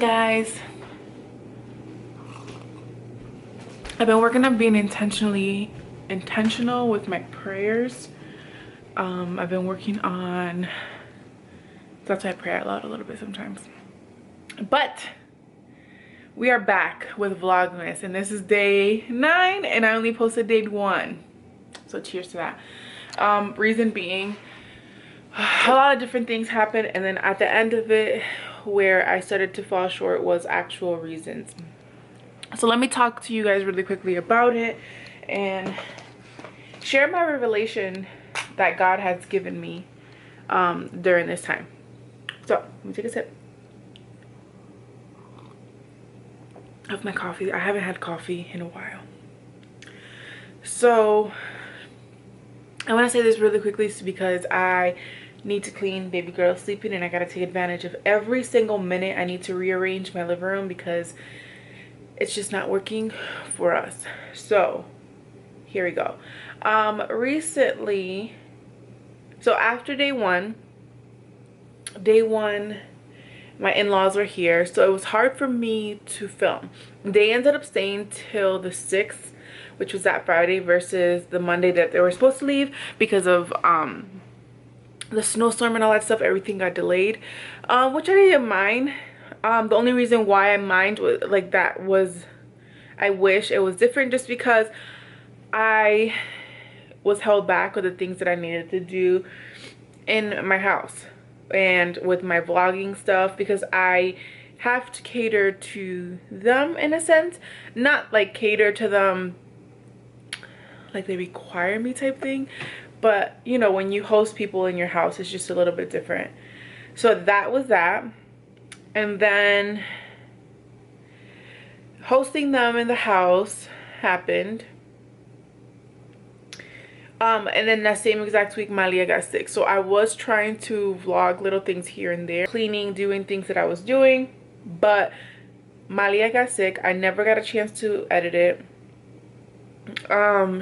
guys. I've been working on being intentional with my prayers. I've been working on, that's why I pray out loud a little bit sometimes. But we are back with Vlogmas, and this is day 9, and I only posted day 1. So cheers to that. Reason being, a lot of different things happened, and then at the end of it, where I started to fall short was actual reasons. So let me talk to you guys really quickly about it and share my revelation that God has given me during this time. So let me take a sip of my coffee. I haven't had coffee in a while. So I want to say this really quickly because I need to clean. Baby girl sleeping, and I gotta take advantage of every single minute. I need to rearrange my living room because it's just not working for us. So here we go. Recently, so after day one, my in-laws were here, so it was hard for me to film. They ended up staying till the 6th, which was that Friday, versus the Monday that they were supposed to leave because of the snowstorm and all that stuff. Everything got delayed, which I didn't mind. The only reason why I mind like that was I wish it was different, just because I was held back with the things that I needed to do in my house and with my vlogging stuff, because I have to cater to them in a sense, not like cater to them like they require me type thing, but you know, when you host people in your house, it's just a little bit different. So that was that. And then hosting them in the house happened. And then that same exact week, Malia got sick. So I was trying to vlog little things here and there, cleaning, doing things that I was doing, but Malia got sick. I never got a chance to edit it.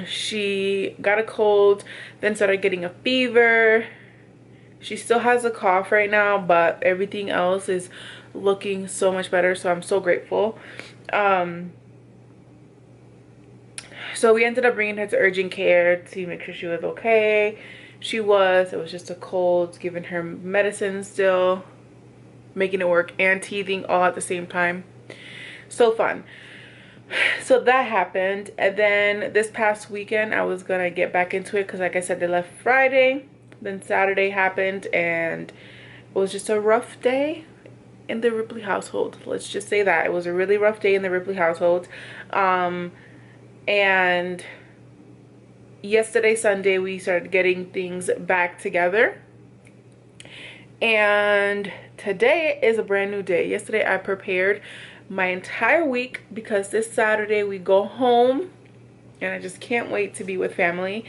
She got a cold, then started getting a fever. She still has a cough right now, but everything else is looking so much better, so I'm so grateful. So we ended up bringing her to urgent care to make sure she was okay. She was. It was just a cold, giving her medicine still, making it work, and teething all at the same time. So fun. So that happened. And then this past weekend I was gonna get back into it because, like I said, they left Friday. Then Saturday happened, and it was just a rough day in the Ripley household. Let's just say that it was a really rough day in the Ripley household. And yesterday, Sunday, we started getting things back together, and today is a brand new day. Yesterday I prepared my entire week because this Saturday we go home, and I just can't wait to be with family.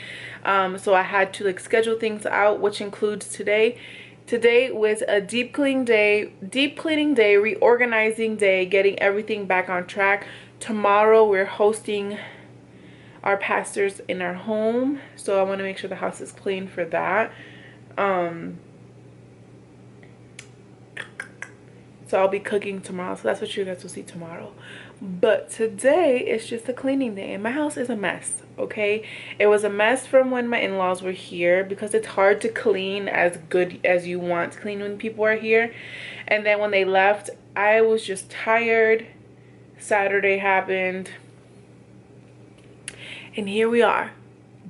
So I had to like schedule things out, which includes today. Today was a deep cleaning day, reorganizing day, getting everything back on track. Tomorrow we're hosting our pastors in our home, so I want to make sure the house is clean for that. So I'll be cooking tomorrow, so that's what you guys will see tomorrow. But today is just a cleaning day, and my house is a mess, okay? It was a mess from when my in-laws were here, because it's hard to clean as good as you want to clean when people are here. And then when they left, I was just tired. Saturday happened, and here we are,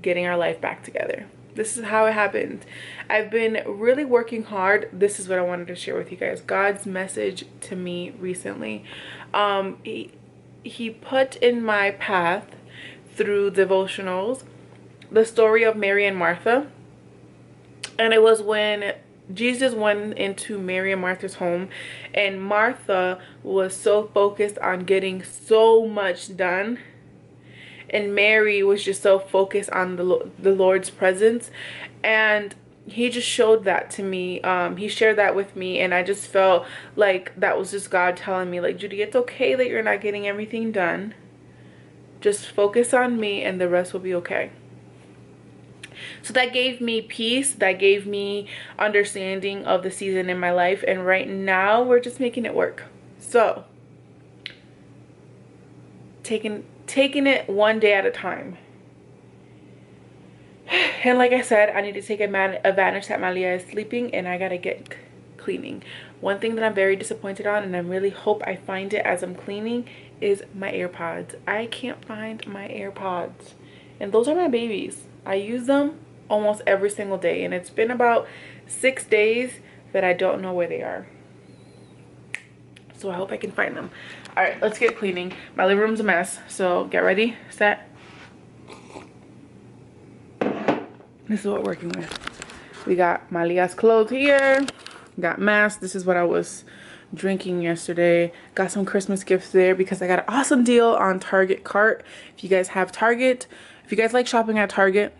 getting our life back together. This is how it happened. I've been really working hard. This is what I wanted to share with you guys. God's message to me recently. He put in my path through devotionals the story of Mary and Martha. And it was when Jesus went into Mary and Martha's home, and Martha was so focused on getting so much done, and Mary was just so focused on the Lord's presence. And he just showed that to me. He shared that with me, and I just felt like that was just God telling me, like, Judy, it's okay that you're not getting everything done. Just focus on me, and the rest will be okay. So that gave me peace. That gave me understanding of the season in my life. And right now we're just making it work. So taking it one day at a time. And like I said, I need to take advantage that Malia is sleeping, and I gotta get cleaning. One thing that I'm very disappointed on, and I really hope I find it as I'm cleaning, is my AirPods. I can't find my AirPods, and those are my babies. I use them almost every single day, and it's been about 6 days that I don't know where they are. So I hope I can find them. All right, let's get cleaning. My living room's a mess, so get ready, set. This is what we're working with. We got Malia's clothes here. Got masks. This is what I was drinking yesterday. Got some Christmas gifts there because I got an awesome deal on Target cart. If you guys have Target, if you guys like shopping at Target,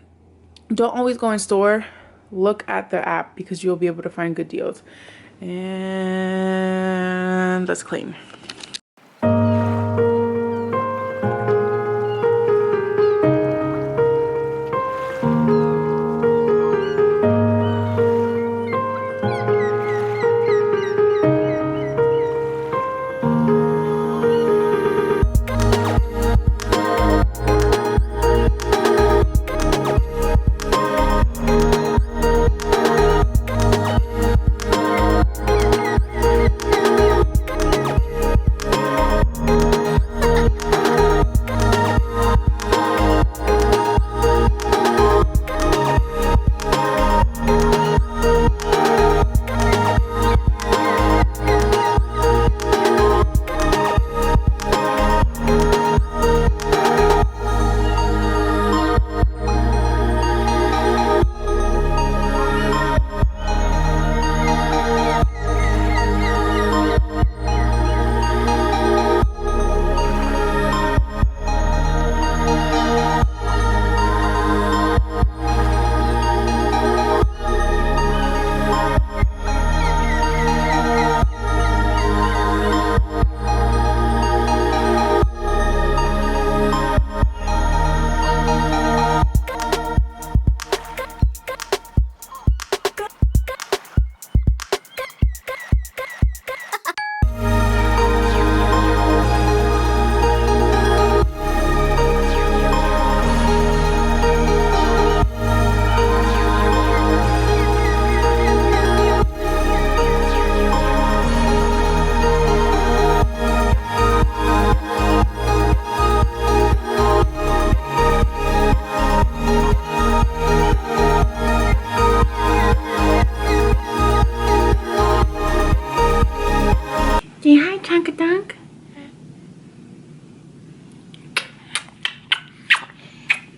don't always go in store. Look at the app because you'll be able to find good deals. And let's clean.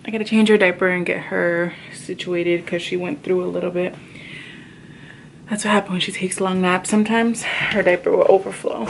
I gotta change her diaper and get her situated because she went through a little bit. That's what happens when she takes long naps. Sometimes her diaper will overflow.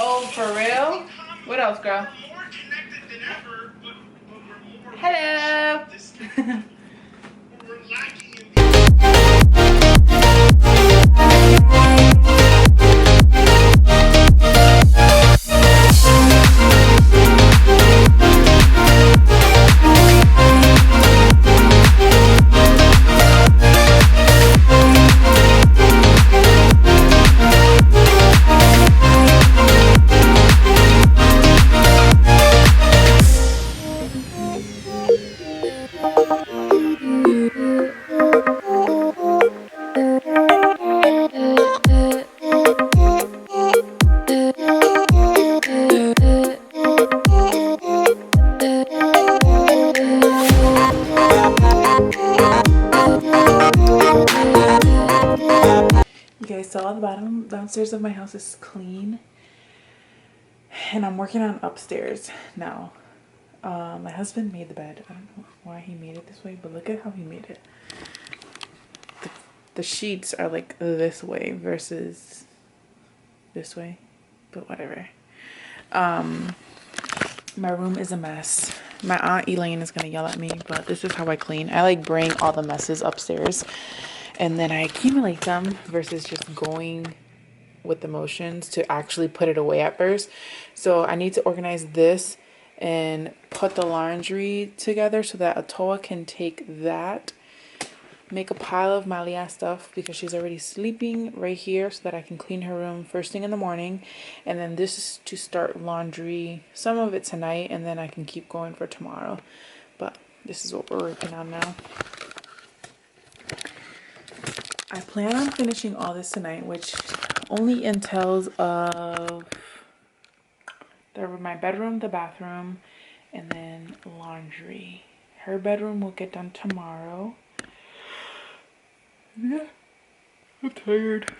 Oh, for real? What else, girl? Hello. downstairs of my house is clean, and I'm working on upstairs now. My husband made the bed. I don't know why he made it this way, but look at how he made it. The sheets are like this way versus this way, but whatever. My room is a mess. My aunt Elaine is gonna yell at me, but this is how I clean. I like bring all the messes upstairs and then I accumulate them versus just going with the motions to actually put it away at first. So I need to organize this and put the laundry together so that Atoa can take that, make a pile of Malia's stuff because she's already sleeping right here, so that I can clean her room first thing in the morning. And then this is to start laundry, some of it tonight, and then I can keep going for tomorrow. But this is what we're working on now. I plan on finishing all this tonight, which only entails of my bedroom, the bathroom, and then laundry. Her bedroom will get done tomorrow. Yeah, I'm tired.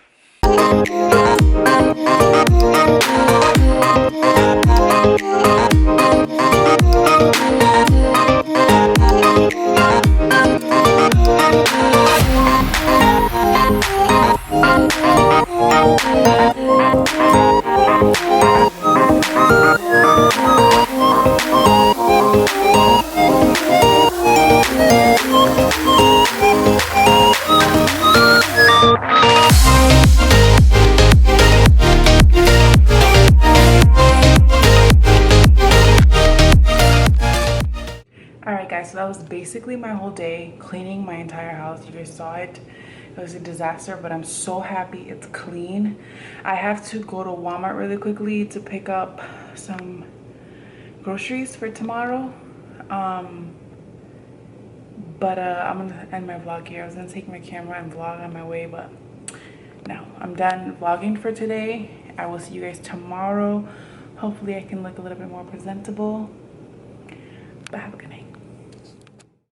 Alright guys, so that was basically my whole day, cleaning my entire house. You guys saw it. It was a disaster, but I'm so happy it's clean. I have to go to Walmart really quickly to pick up some groceries for tomorrow. But I'm gonna end my vlog here. I was gonna take my camera and vlog on my way, but no, I'm done vlogging for today. I will see you guys tomorrow. Hopefully I can look a little bit more presentable. But have a good night.